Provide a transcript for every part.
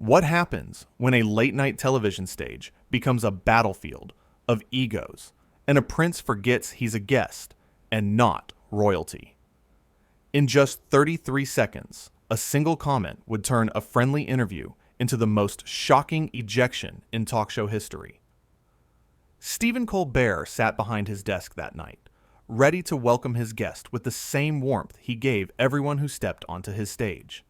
What happens when a late-night television stage becomes a battlefield of egos and a prince forgets he's a guest and not royalty? In just 33 seconds, a single comment would turn a friendly interview into the most shocking ejection in talk show history. Stephen Colbert sat behind his desk that night, ready to welcome his guest with the same warmth he gave everyone who stepped onto his stage.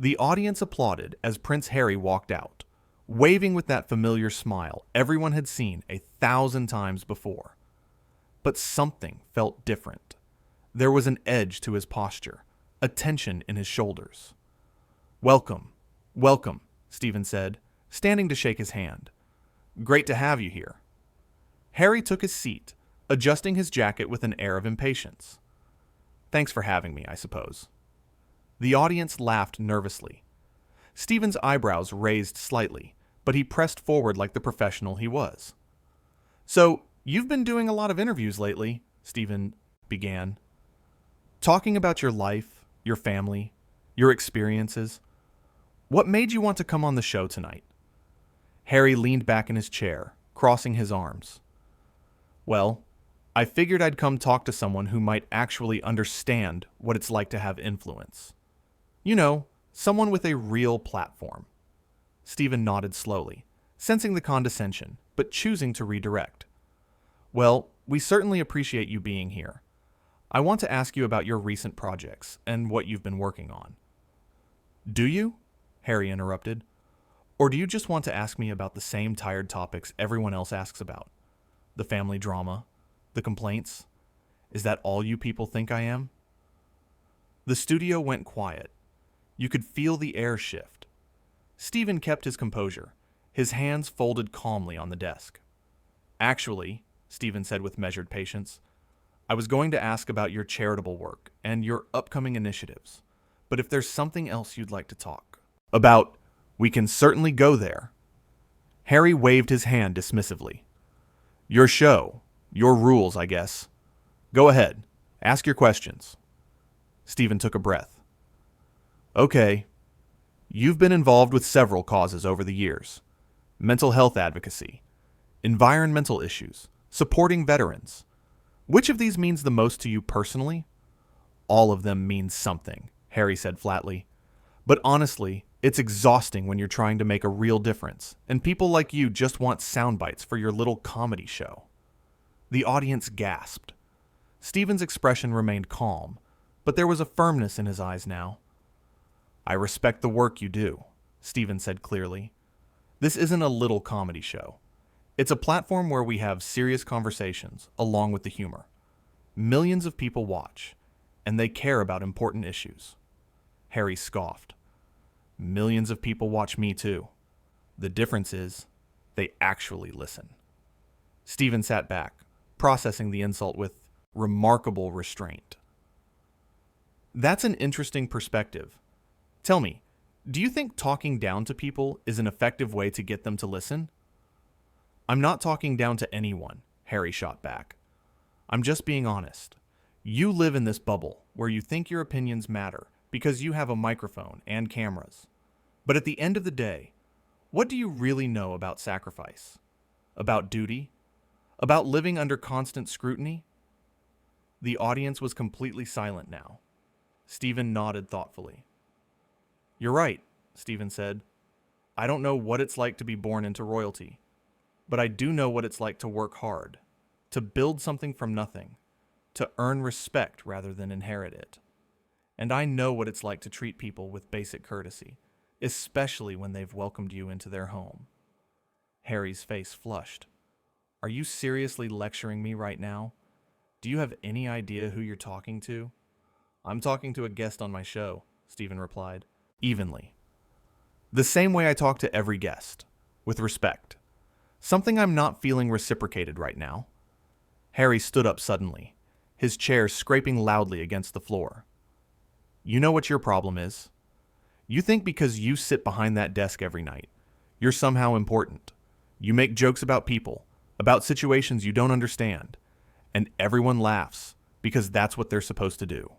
The audience applauded as Prince Harry walked out, waving with that familiar smile everyone had seen 1,000 times before. But something felt different. There was an edge to his posture, a tension in his shoulders. "Welcome, welcome," Stephen said, standing to shake his hand. "Great to have you here." Harry took his seat, adjusting his jacket with an air of impatience. "Thanks for having me, I suppose." The audience laughed nervously. Stephen's eyebrows raised slightly, but he pressed forward like the professional he was. "So, you've been doing a lot of interviews lately," Stephen began. "Talking about your life, your family, your experiences. What made you want to come on the show tonight?" Harry leaned back in his chair, crossing his arms. "Well, I figured I'd come talk to someone who might actually understand what it's like to have influence. You know, someone with a real platform." Stephen nodded slowly, sensing the condescension, but choosing to redirect. "Well, we certainly appreciate you being here. I want to ask you about your recent projects and what you've been working on." "Do you?" Harry interrupted. "Or do you just want to ask me about the same tired topics everyone else asks about? The family drama? The complaints? Is that all you people think I am?" The studio went quiet. You could feel the air shift. Stephen kept his composure, his hands folded calmly on the desk. "Actually," Stephen said with measured patience, "I was going to ask about your charitable work and your upcoming initiatives. But if there's something else you'd like to talk about, we can certainly go there." Harry waved his hand dismissively. "Your show, your rules, I guess. Go ahead, ask your questions." Stephen took a breath. "Okay. You've been involved with several causes over the years. Mental health advocacy, environmental issues, supporting veterans. Which of these means the most to you personally?" "All of them mean something," Harry said flatly. "But honestly, it's exhausting when you're trying to make a real difference, and people like you just want sound bites for your little comedy show." The audience gasped. Stephen's expression remained calm, but there was a firmness in his eyes now. "I respect the work you do," Stephen said clearly. "This isn't a little comedy show. It's a platform where we have serious conversations, along with the humor. Millions of people watch, and they care about important issues." Harry scoffed. "Millions of people watch me too. The difference is, they actually listen." Stephen sat back, processing the insult with remarkable restraint. "That's an interesting perspective. Tell me, do you think talking down to people is an effective way to get them to listen?" "I'm not talking down to anyone," Harry shot back. "I'm just being honest. You live in this bubble where you think your opinions matter because you have a microphone and cameras. But at the end of the day, what do you really know about sacrifice? About duty? About living under constant scrutiny?" The audience was completely silent now. Stephen nodded thoughtfully. "You're right," Stephen said. "I don't know what it's like to be born into royalty, but I do know what it's like to work hard, to build something from nothing, to earn respect rather than inherit it. And I know what it's like to treat people with basic courtesy, especially when they've welcomed you into their home." Harry's face flushed. "Are you seriously lecturing me right now? Do you have any idea who you're talking to?" "I'm talking to a guest on my show," Stephen replied, evenly. "The same way I talk to every guest, with respect. Something I'm not feeling reciprocated right now." Harry stood up suddenly, his chair scraping loudly against the floor. "You know what your problem is? You think because you sit behind that desk every night, you're somehow important. You make jokes about people, about situations you don't understand, and everyone laughs because that's what they're supposed to do."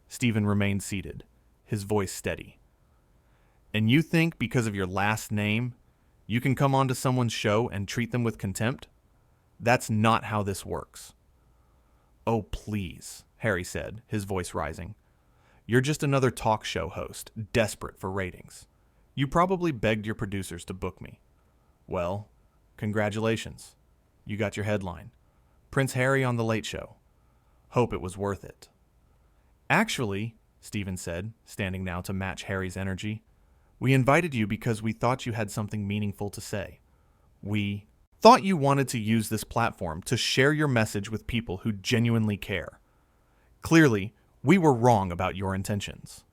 Stephen remained seated, his voice steady. And you think because of your last name, you can come onto someone's show and treat them with contempt? That's not how this works. Oh, please, Harry said, his voice rising. You're just another talk show host, desperate for ratings. You probably begged your producers to book me. Well, congratulations. You got your headline. Prince Harry on The Late Show. Hope it was worth it. Actually, Stephen said, standing now to match Harry's energy, we invited you because we thought you had something meaningful to say. We thought you wanted to use this platform to share your message with people who genuinely care. Clearly, we were wrong about your intentions.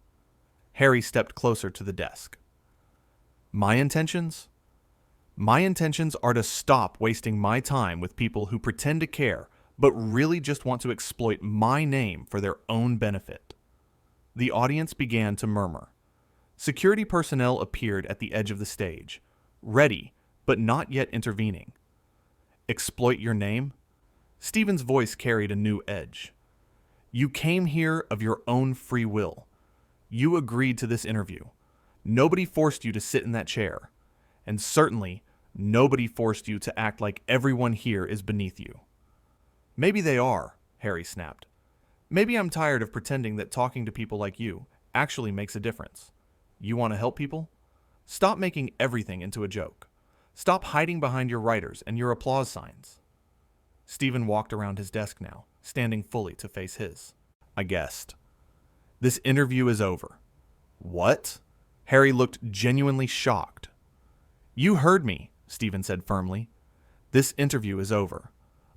Harry stepped closer to the desk. My intentions? My intentions are to stop wasting my time with people who pretend to care, but really just want to exploit my name for their own benefit. The audience began to murmur. Security personnel appeared at the edge of the stage, ready, but not yet intervening. Exploit your name? Stephen's voice carried a new edge. You came here of your own free will. You agreed to this interview. Nobody forced you to sit in that chair. And certainly, nobody forced you to act like everyone here is beneath you. Maybe they are, Harry snapped. Maybe I'm tired of pretending that talking to people like you actually makes a difference. You want to help people? Stop making everything into a joke. Stop hiding behind your writers and your applause signs. Stephen walked around his desk now, standing fully to face his. I guessed. This interview is over. What? Harry looked genuinely shocked. You heard me, Stephen said firmly. This interview is over.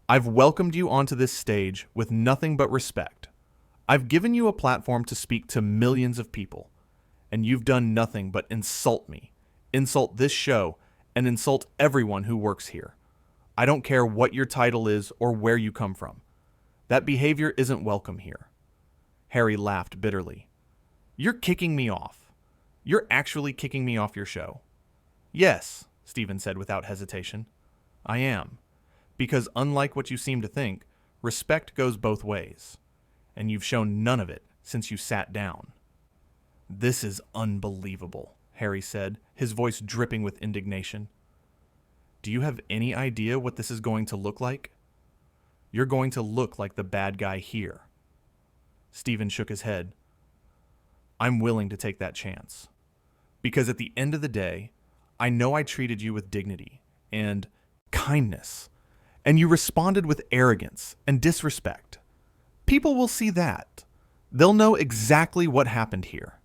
I've welcomed you onto this stage with nothing but respect. I've given you a platform to speak to millions of people, and you've done nothing but insult me, insult this show, and insult everyone who works here. I don't care what your title is or where you come from. That behavior isn't welcome here. Harry laughed bitterly. You're kicking me off. You're actually kicking me off your show. Yes, Stephen said without hesitation. I am. Because unlike what you seem to think, respect goes both ways. And you've shown none of it since you sat down. This is unbelievable, Harry said, his voice dripping with indignation. Do you have any idea what this is going to look like? You're going to look like the bad guy here. Stephen shook his head. I'm willing to take that chance. Because at the end of the day, I know I treated you with dignity and kindness, and you responded with arrogance and disrespect. People will see that. They'll know exactly what happened here.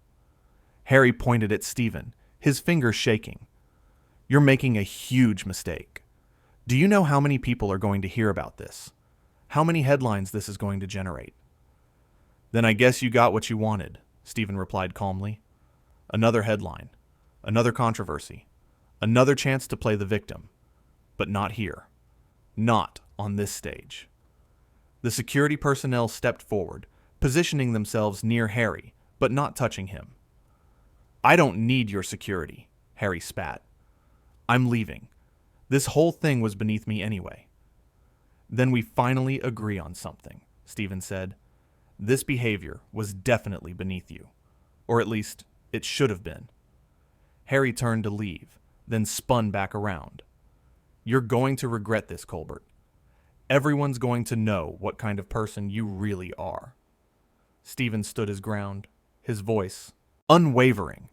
Harry pointed at Stephen, his fingers shaking. You're making a huge mistake. Do you know how many people are going to hear about this? How many headlines this is going to generate? Then I guess you got what you wanted, Stephen replied calmly. Another headline, another controversy, another chance to play the victim. But not here. Not on this stage. The security personnel stepped forward, positioning themselves near Harry, but not touching him. I don't need your security, Harry spat. I'm leaving. This whole thing was beneath me anyway. Then we finally agree on something, Stephen said. This behavior was definitely beneath you. Or at least, it should have been. Harry turned to leave, then spun back around. You're going to regret this, Colbert. Everyone's going to know what kind of person you really are. Stephen stood his ground, his voice unwavering.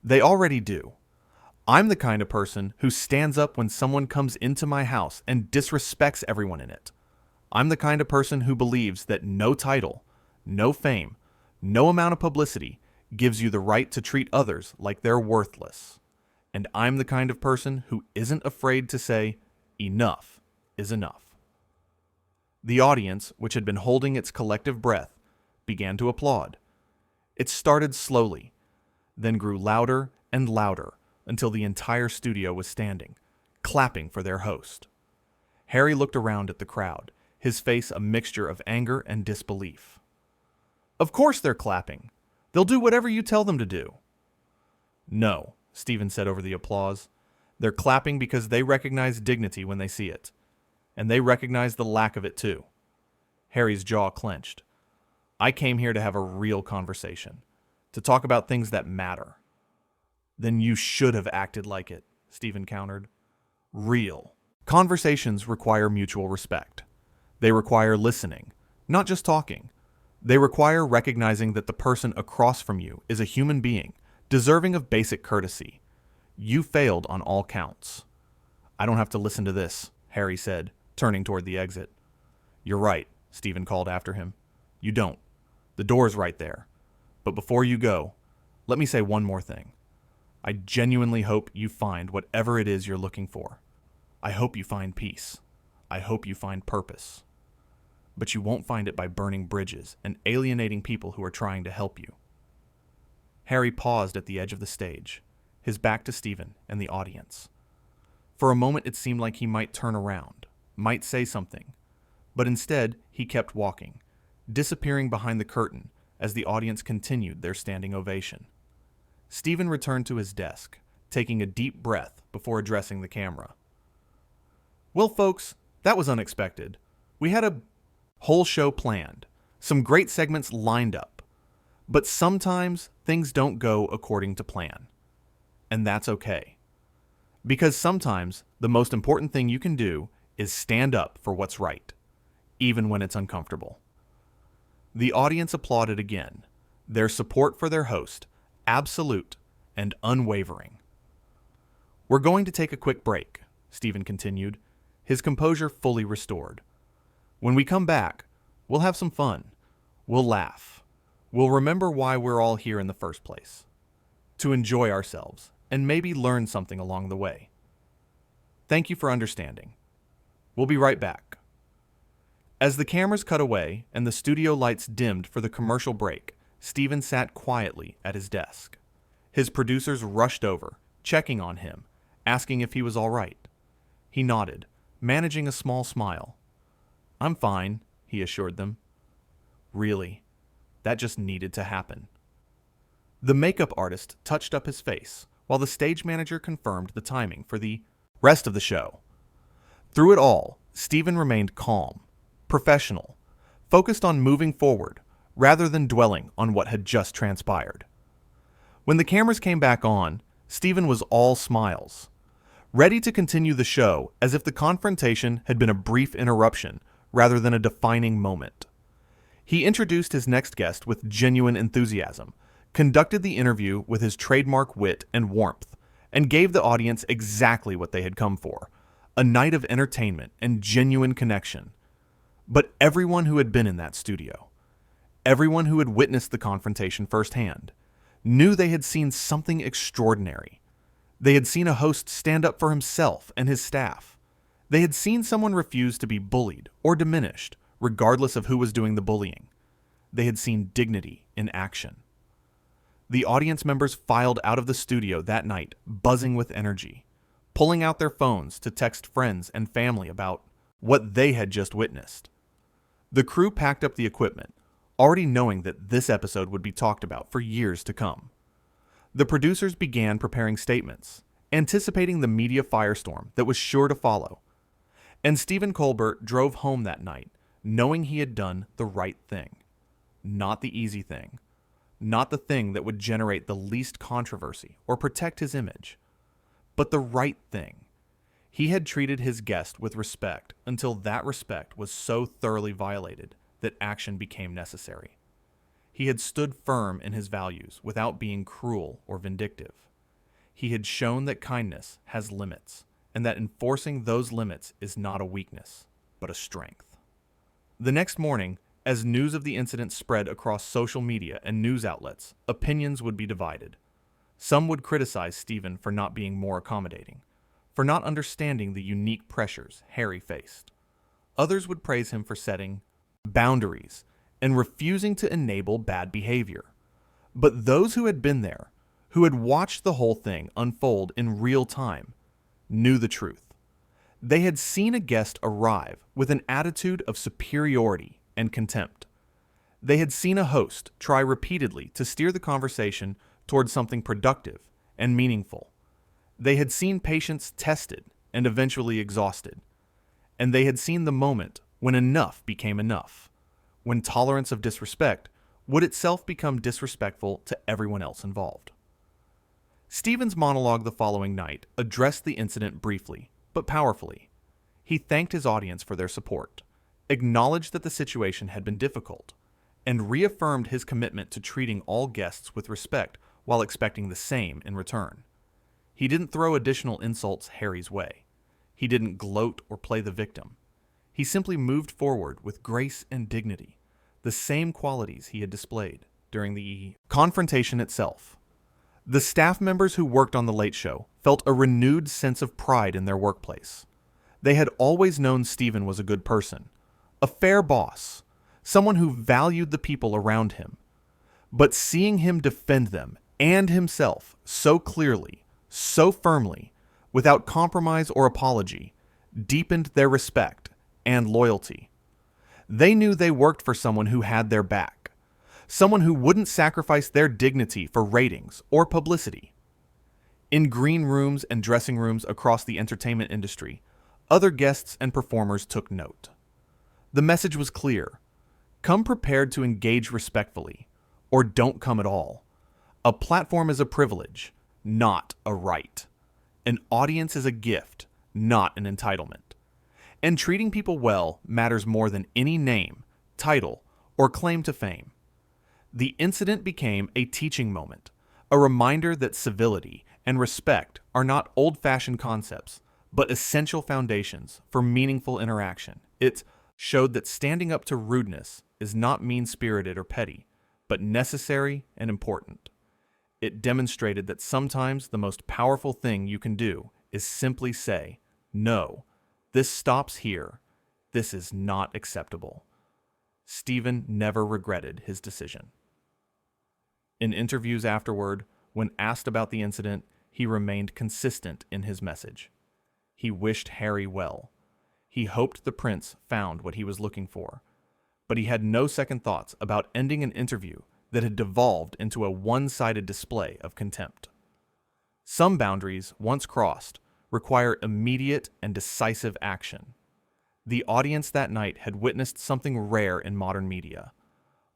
They already do. I'm the kind of person who stands up when someone comes into my house and disrespects everyone in it. I'm the kind of person who believes that no title, no fame, no amount of publicity gives you the right to treat others like they're worthless. And I'm the kind of person who isn't afraid to say, enough is enough. The audience, which had been holding its collective breath, began to applaud. It started slowly, then grew louder and louder until the entire studio was standing, clapping for their host. Harry looked around at the crowd, his face a mixture of anger and disbelief. Of course they're clapping. They'll do whatever you tell them to do. No, Stephen said over the applause. They're clapping because they recognize dignity when they see it. And they recognize the lack of it too. Harry's jaw clenched. I came here to have a real conversation, to talk about things that matter. Then you should have acted like it, Stephen countered. Real. Conversations require mutual respect. They require listening, not just talking. They require recognizing that the person across from you is a human being, deserving of basic courtesy. You failed on all counts. I don't have to listen to this, Harry said, turning toward the exit. You're right, Stephen called after him. You don't. The door's right there. But before you go, let me say one more thing. I genuinely hope you find whatever it is you're looking for. I hope you find peace. I hope you find purpose. But you won't find it by burning bridges and alienating people who are trying to help you. Harry paused at the edge of the stage, his back to Stephen and the audience. For a moment it seemed like he might turn around, might say something, but instead he kept walking, disappearing behind the curtain as the audience continued their standing ovation. Stephen returned to his desk, taking a deep breath before addressing the camera. Well, folks, that was unexpected. We had a whole show planned, some great segments lined up, but sometimes things don't go according to plan. And that's okay. Because sometimes the most important thing you can do is stand up for what's right, even when it's uncomfortable. The audience applauded again, their support for their host absolute and unwavering. We're going to take a quick break, Stephen continued, his composure fully restored. When we come back, we'll have some fun. We'll laugh. We'll remember why we're all here in the first place. To enjoy ourselves and maybe learn something along the way. Thank you for understanding. We'll be right back. As the cameras cut away and the studio lights dimmed for the commercial break, Stephen sat quietly at his desk. His producers rushed over, checking on him, asking if he was all right. He nodded, managing a small smile. I'm fine, he assured them. Really, that just needed to happen. The makeup artist touched up his face, while the stage manager confirmed the timing for the rest of the show. Through it all, Stephen remained calm, professional, focused on moving forward, rather than dwelling on what had just transpired. When the cameras came back on, Stephen was all smiles, ready to continue the show as if the confrontation had been a brief interruption rather than a defining moment. He introduced his next guest with genuine enthusiasm, conducted the interview with his trademark wit and warmth, and gave the audience exactly what they had come for, a night of entertainment and genuine connection. But everyone who had been in that studio, everyone who had witnessed the confrontation firsthand, knew they had seen something extraordinary. They had seen a host stand up for himself and his staff. They had seen someone refuse to be bullied or diminished, regardless of who was doing the bullying. They had seen dignity in action. The audience members filed out of the studio that night, buzzing with energy, pulling out their phones to text friends and family about what they had just witnessed. The crew packed up the equipment, already knowing that this episode would be talked about for years to come. The producers began preparing statements, anticipating the media firestorm that was sure to follow. And Stephen Colbert drove home that night, knowing he had done the right thing. Not the easy thing. Not the thing that would generate the least controversy or protect his image. But the right thing. He had treated his guest with respect until that respect was so thoroughly violated that action became necessary. He had stood firm in his values without being cruel or vindictive. He had shown that kindness has limits, and that enforcing those limits is not a weakness, but a strength. The next morning, as news of the incident spread across social media and news outlets, opinions would be divided. Some would criticize Stephen for not being more accommodating, for not understanding the unique pressures Harry faced. Others would praise him for setting boundaries and refusing to enable bad behavior. But those who had been there, who had watched the whole thing unfold in real time, knew the truth. They had seen a guest arrive with an attitude of superiority and contempt. They had seen a host try repeatedly to steer the conversation towards something productive and meaningful. They had seen patience tested and eventually exhausted. And they had seen the moment when enough became enough, when tolerance of disrespect would itself become disrespectful to everyone else involved. Stephen's monologue the following night addressed the incident briefly, but powerfully. He thanked his audience for their support, acknowledged that the situation had been difficult, and reaffirmed his commitment to treating all guests with respect while expecting the same in return. He didn't throw additional insults Harry's way. He didn't gloat or play the victim. He simply moved forward with grace and dignity, the same qualities he had displayed during the confrontation itself. The staff members who worked on The Late Show felt a renewed sense of pride in their workplace. They had always known Stephen was a good person, a fair boss, someone who valued the people around him. But seeing him defend them and himself so clearly, so firmly, without compromise or apology, deepened their respect and loyalty. They knew they worked for someone who had their back, someone who wouldn't sacrifice their dignity for ratings or publicity. In green rooms and dressing rooms across the entertainment industry, other guests and performers took note. The message was clear: come prepared to engage respectfully, or don't come at all. A platform is a privilege, not a right. An audience is a gift, not an entitlement. And treating people well matters more than any name, title, or claim to fame. The incident became a teaching moment, a reminder that civility and respect are not old-fashioned concepts, but essential foundations for meaningful interaction. It showed that standing up to rudeness is not mean-spirited or petty, but necessary and important. It demonstrated that sometimes the most powerful thing you can do is simply say, "No, this stops here. This is not acceptable." Stephen never regretted his decision. In interviews afterward, when asked about the incident, he remained consistent in his message. He wished Harry well. He hoped the prince found what he was looking for, but he had no second thoughts about ending an interview that had devolved into a one-sided display of contempt. Some boundaries, once crossed, require immediate and decisive action. The audience that night had witnessed something rare in modern media,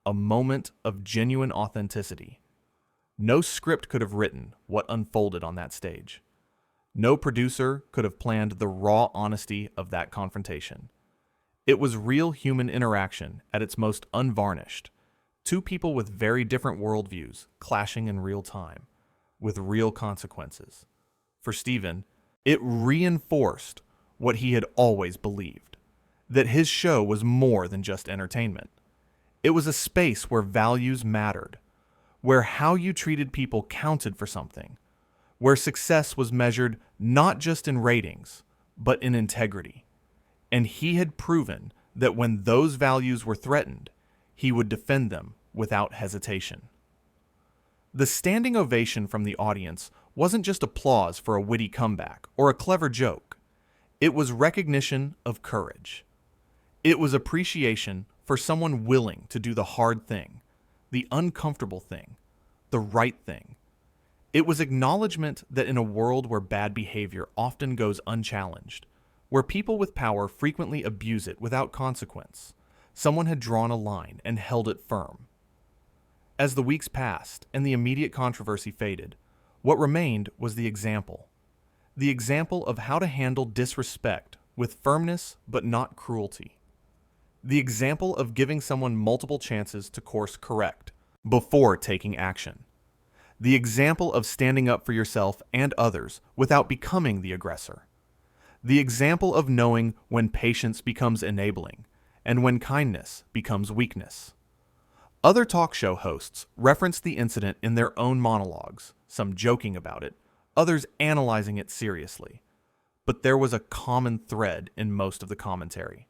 a moment of genuine authenticity. No script could have written what unfolded on that stage. No producer could have planned the raw honesty of that confrontation. It was real human interaction at its most unvarnished. Two people with very different worldviews clashing in real time, with real consequences. For Stephen, it reinforced what he had always believed, that his show was more than just entertainment. It was a space where values mattered, where how you treated people counted for something, where success was measured not just in ratings, but in integrity. And he had proven that when those values were threatened, he would defend them without hesitation. The standing ovation from the audience wasn't just applause for a witty comeback or a clever joke. It was recognition of courage. It was appreciation for someone willing to do the hard thing, the uncomfortable thing, the right thing. It was acknowledgement that in a world where bad behavior often goes unchallenged, where people with power frequently abuse it without consequence, someone had drawn a line and held it firm. As the weeks passed and the immediate controversy faded, what remained was the example of how to handle disrespect with firmness but not cruelty. The example of giving someone multiple chances to course correct before taking action. The example of standing up for yourself and others without becoming the aggressor. The example of knowing when patience becomes enabling and when kindness becomes weakness. Other talk show hosts referenced the incident in their own monologues, some joking about it, others analyzing it seriously. But there was a common thread in most of the commentary.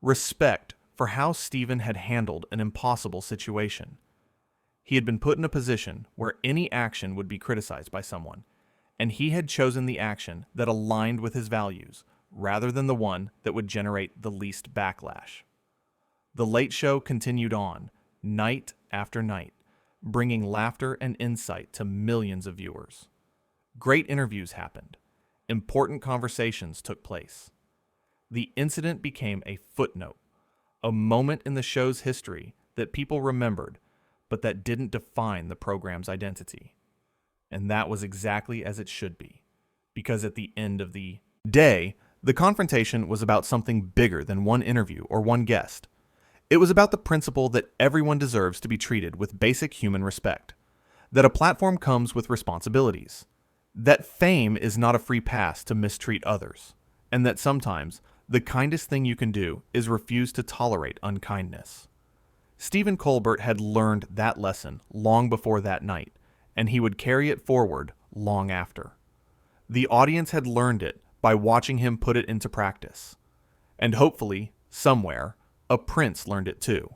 Respect for how Stephen had handled an impossible situation. He had been put in a position where any action would be criticized by someone, and he had chosen the action that aligned with his values rather than the one that would generate the least backlash. The Late Show continued on, night after night, bringing laughter and insight to millions of viewers. Great interviews happened. Important conversations took place. The incident became a footnote, a moment in the show's history that people remembered, but that didn't define the program's identity. And that was exactly as it should be. Because at the end of the day, the confrontation was about something bigger than one interview or one guest. It was about the principle that everyone deserves to be treated with basic human respect, that a platform comes with responsibilities, that fame is not a free pass to mistreat others, and that sometimes the kindest thing you can do is refuse to tolerate unkindness. Stephen Colbert had learned that lesson long before that night, and he would carry it forward long after. The audience had learned it by watching him put it into practice. And hopefully, somewhere, a prince learned it too.